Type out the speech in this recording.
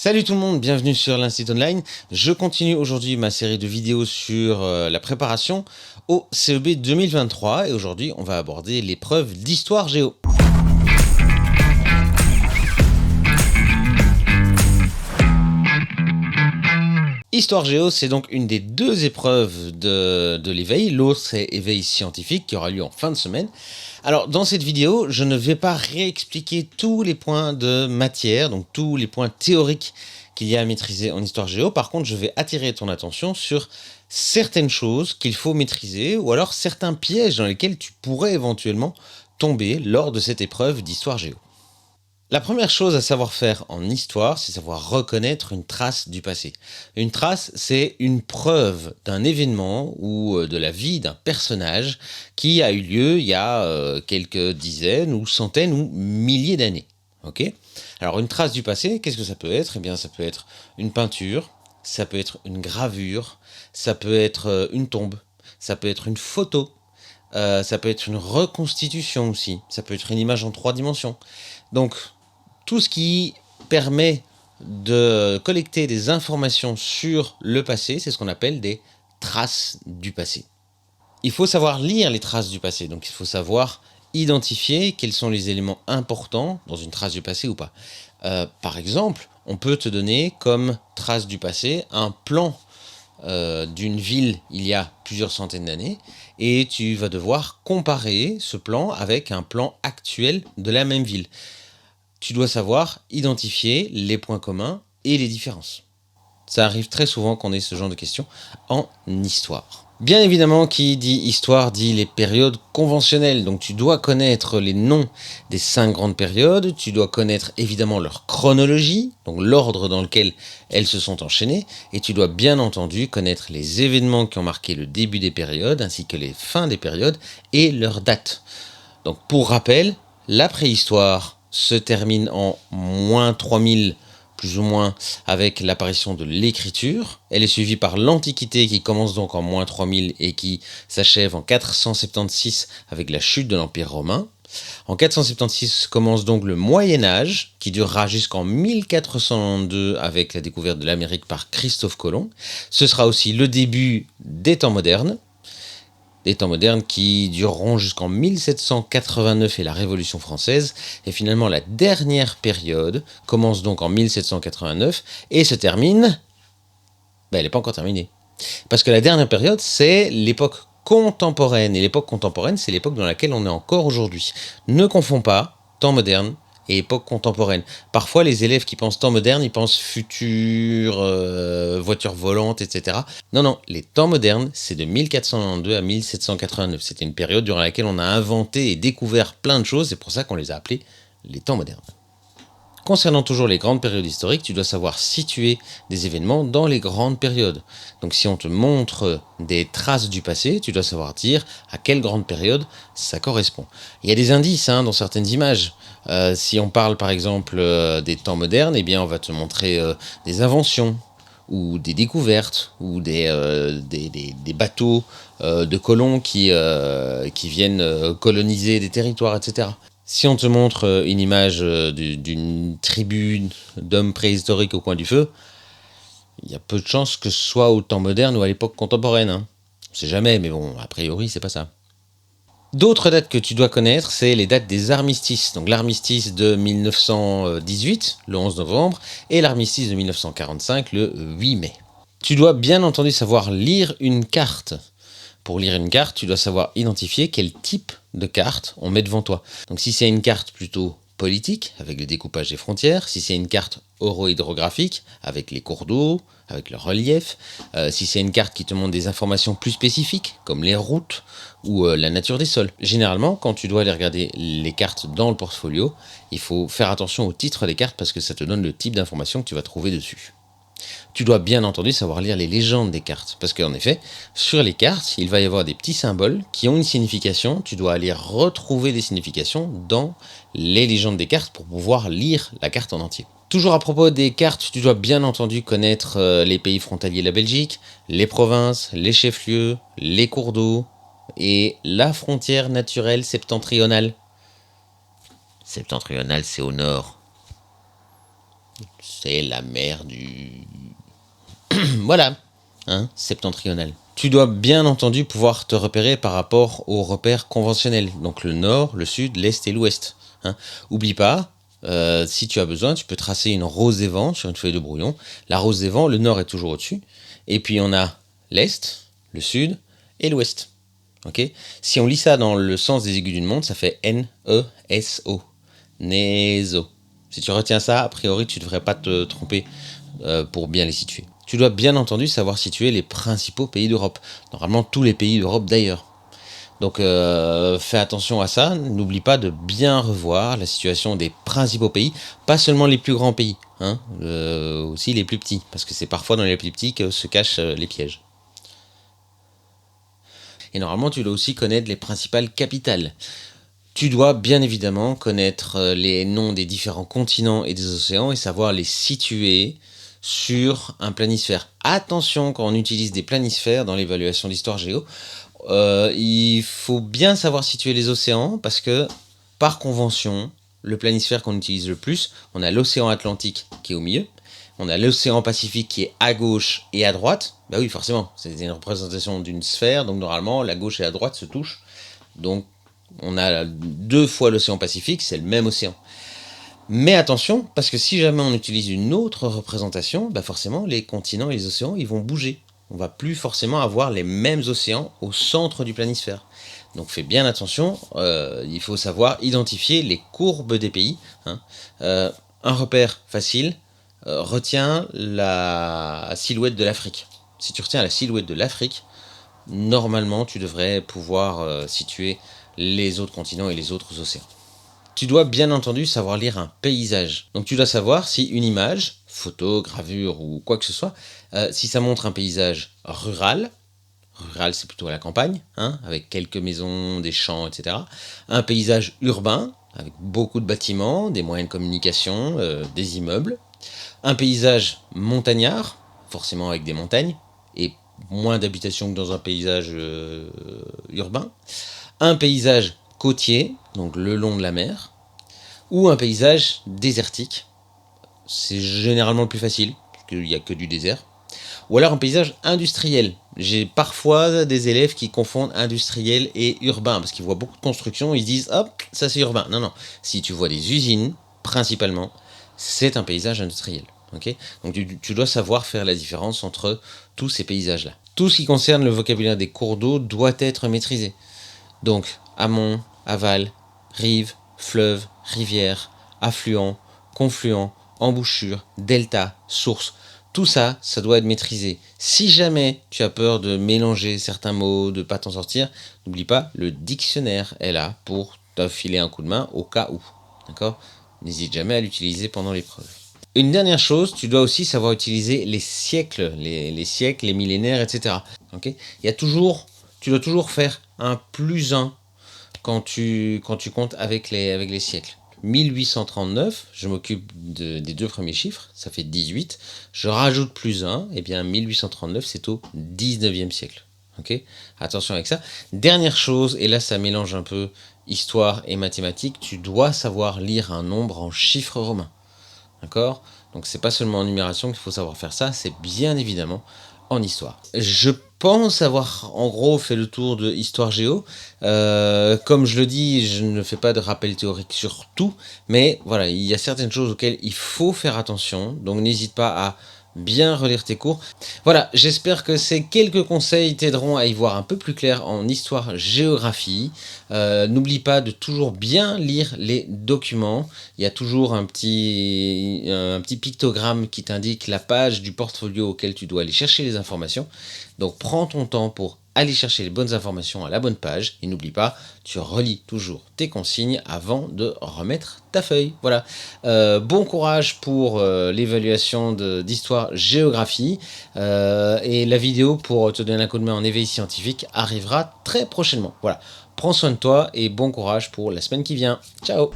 Salut tout le monde, bienvenue sur l'Institut Online. Je continue aujourd'hui ma série de vidéos sur la préparation au CEB 2023 et aujourd'hui on va aborder l'épreuve d'histoire géo. Histoire géo, c'est donc une des deux épreuves de l'éveil. L'autre, c'est éveil scientifique qui aura lieu en fin de semaine. Alors, dans cette vidéo, je ne vais pas réexpliquer tous les points de matière, donc tous les points théoriques qu'il y a à maîtriser en histoire géo. Par contre, je vais attirer ton attention sur certaines choses qu'il faut maîtriser ou alors certains pièges dans lesquels tu pourrais éventuellement tomber lors de cette épreuve d'histoire géo. La première chose à savoir faire en histoire, c'est savoir reconnaître une trace du passé. Une trace, c'est une preuve d'un événement ou de la vie d'un personnage qui a eu lieu il y a quelques dizaines ou centaines ou milliers d'années. Ok ? Alors une trace du passé, qu'est-ce que ça peut être ? Eh bien ça peut être une peinture, ça peut être une gravure, ça peut être une tombe, ça peut être une photo, ça peut être une reconstitution aussi, ça peut être une image en 3 dimensions. Donc tout ce qui permet de collecter des informations sur le passé, c'est ce qu'on appelle des traces du passé. Il faut savoir lire les traces du passé, donc il faut savoir identifier quels sont les éléments importants dans une trace du passé ou pas. Par exemple, on peut te donner comme trace du passé un plan d'une ville il y a plusieurs centaines d'années et tu vas devoir comparer ce plan avec un plan actuel de la même ville. Tu dois savoir identifier les points communs et les différences. Ça arrive très souvent qu'on ait ce genre de questions en histoire. Bien évidemment, qui dit histoire dit les périodes conventionnelles. Donc tu dois connaître les noms des 5 grandes périodes, tu dois connaître évidemment leur chronologie, donc l'ordre dans lequel elles se sont enchaînées, et tu dois bien entendu connaître les événements qui ont marqué le début des périodes, ainsi que les fins des périodes et leurs dates. Donc pour rappel, la préhistoire se termine en moins 3000 plus ou moins avec l'apparition de l'écriture. Elle est suivie par l'Antiquité qui commence donc en moins 3000 et qui s'achève en 476 avec la chute de l'Empire romain. En 476 commence donc le Moyen-Âge qui durera jusqu'en 1492 avec la découverte de l'Amérique par Christophe Colomb. Ce sera aussi le début des temps modernes. Des temps modernes qui dureront jusqu'en 1789 et la Révolution française. Et finalement, la dernière période commence donc en 1789 et se termine... elle n'est pas encore terminée. Parce que la dernière période, c'est l'époque contemporaine. Et l'époque contemporaine, c'est l'époque dans laquelle on est encore aujourd'hui. Ne confonds pas temps moderne et époque contemporaine. Parfois, les élèves qui pensent temps moderne, ils pensent futur, voiture volante, etc. Non, les temps modernes, c'est de 1492 à 1789. C'était une période durant laquelle on a inventé et découvert plein de choses, c'est pour ça qu'on les a appelés les temps modernes. Concernant toujours les grandes périodes historiques, tu dois savoir situer des événements dans les grandes périodes. Donc si on te montre des traces du passé, tu dois savoir dire à quelle grande période ça correspond. Il y a des indices dans certaines images. Si on parle par exemple des temps modernes, eh bien on va te montrer des inventions ou des découvertes ou des bateaux de colons qui viennent coloniser des territoires, etc. Si on te montre une image d'une tribu d'hommes préhistoriques au coin du feu, il y a peu de chances que ce soit au temps moderne ou à l'époque contemporaine. On sait jamais, mais bon, a priori, c'est pas ça. D'autres dates que tu dois connaître, c'est les dates des armistices. Donc l'armistice de 1918, le 11 novembre, et l'armistice de 1945, le 8 mai. Tu dois bien entendu savoir lire une carte. Pour lire une carte, tu dois savoir identifier quel type de carte on met devant toi. Donc si c'est une carte plutôt politique, avec le découpage des frontières, si c'est une carte orohydrographique, avec les cours d'eau, avec le relief, si c'est une carte qui te montre des informations plus spécifiques, comme les routes ou la nature des sols. Généralement, quand tu dois aller regarder les cartes dans le portfolio, il faut faire attention au titre des cartes parce que ça te donne le type d'information que tu vas trouver dessus. Tu dois bien entendu savoir lire les légendes des cartes, parce qu'en effet, sur les cartes, il va y avoir des petits symboles qui ont une signification, tu dois aller retrouver des significations dans les légendes des cartes pour pouvoir lire la carte en entier. Toujours à propos des cartes, tu dois bien entendu connaître les pays frontaliers de la Belgique, les provinces, les chefs-lieux, les cours d'eau et la frontière naturelle septentrionale. Septentrionale, c'est au nord. c'est la mer du... voilà, hein, septentrional. Tu dois bien entendu pouvoir te repérer par rapport aux repères conventionnels, donc le nord, le sud, l'est et l'ouest. Hein. Oublie pas, si tu as besoin, tu peux tracer une rose des vents sur une feuille de brouillon. La rose des vents, le nord est toujours au-dessus, et puis on a l'est, le sud et l'ouest. Okay, si on lit ça dans le sens des aiguilles d'une montre, ça fait N-E-S-O. Neso. Si tu retiens ça, a priori, tu ne devrais pas te tromper pour bien les situer. Tu dois bien entendu savoir situer les principaux pays d'Europe. Normalement, tous les pays d'Europe d'ailleurs. Donc, fais attention à ça. N'oublie pas de bien revoir la situation des principaux pays, pas seulement les plus grands pays, hein, aussi les plus petits, parce que c'est parfois dans les plus petits que se cachent les pièges. Et normalement, tu dois aussi connaître les principales capitales. Tu dois bien évidemment connaître les noms des différents continents et des océans et savoir les situer sur un planisphère. Attention quand on utilise des planisphères dans l'évaluation d'histoire géo, il faut bien savoir situer les océans parce que par convention, le planisphère qu'on utilise le plus, on a l'océan Atlantique qui est au milieu, on a l'océan Pacifique qui est à gauche et à droite. Bah oui, forcément, c'est une représentation d'une sphère, donc normalement la gauche et la droite se touchent. Donc on a 2 fois l'océan Pacifique, c'est le même océan. Mais attention, parce que si jamais on utilise une autre représentation, bah forcément les continents et les océans ils vont bouger. On va plus forcément avoir les mêmes océans au centre du planisphère. Donc fais bien attention, il faut savoir identifier les courbes des pays. Hein. Un repère facile, retiens la silhouette de l'Afrique. Si tu retiens la silhouette de l'Afrique, normalement tu devrais pouvoir situer les autres continents et les autres océans. Tu dois bien entendu savoir lire un paysage. Donc tu dois savoir si une image, photo, gravure ou quoi que ce soit, si ça montre un paysage rural c'est plutôt à la campagne, hein, avec quelques maisons, des champs, etc. Un paysage urbain, avec beaucoup de bâtiments, des moyens de communication, des immeubles. Un paysage montagnard, forcément avec des montagnes, et moins d'habitations que dans un paysage urbain. Un paysage côtier, donc le long de la mer, ou un paysage désertique. C'est généralement le plus facile, parce qu'il n'y a que du désert. Ou alors un paysage industriel. J'ai parfois des élèves qui confondent industriel et urbain, parce qu'ils voient beaucoup de construction, ils se disent « hop, ça c'est urbain ». Non, non, si tu vois des usines, principalement, c'est un paysage industriel. Okay, donc tu dois savoir faire la différence entre tous ces paysages-là. Tout ce qui concerne le vocabulaire des cours d'eau doit être maîtrisé. Donc amont, aval, rive, fleuve, rivière, affluent, confluent, embouchure, delta, source. Tout ça, ça doit être maîtrisé. Si jamais tu as peur de mélanger certains mots, de ne pas t'en sortir, n'oublie pas, le dictionnaire est là pour te filer un coup de main au cas où. D'accord ? N'hésite jamais à l'utiliser pendant l'épreuve. Une dernière chose, tu dois aussi savoir utiliser les siècles, les siècles, les millénaires, etc. Okay ? Tu dois toujours faire un +1 quand tu comptes avec les siècles. 1839, je m'occupe des 2 premiers chiffres, ça fait 18. Je rajoute +1, et bien 1839 c'est au 19e siècle. Okay ? Attention avec ça. Dernière chose, et là ça mélange un peu histoire et mathématiques, tu dois savoir lire un nombre en chiffres romains. D'accord ? Donc c'est pas seulement en numération qu'il faut savoir faire ça, c'est bien évidemment en histoire. Je pense avoir en gros fait le tour de Histoire Géo. Comme je le dis, je ne fais pas de rappel théorique sur tout, mais voilà, il y a certaines choses auxquelles il faut faire attention, donc n'hésite pas à bien relire tes cours. Voilà, j'espère que ces quelques conseils t'aideront à y voir un peu plus clair en histoire-géographie. N'oublie pas de toujours bien lire les documents. Il y a toujours un petit pictogramme qui t'indique la page du portfolio auquel tu dois aller chercher les informations. Donc prends ton temps pour aller chercher les bonnes informations à la bonne page. Et n'oublie pas, tu relis toujours tes consignes avant de remettre ta feuille. Voilà. Bon courage pour l'évaluation d'histoire-géographie. Et la vidéo pour te donner un coup de main en éveil scientifique arrivera très prochainement. Voilà. Prends soin de toi et bon courage pour la semaine qui vient. Ciao!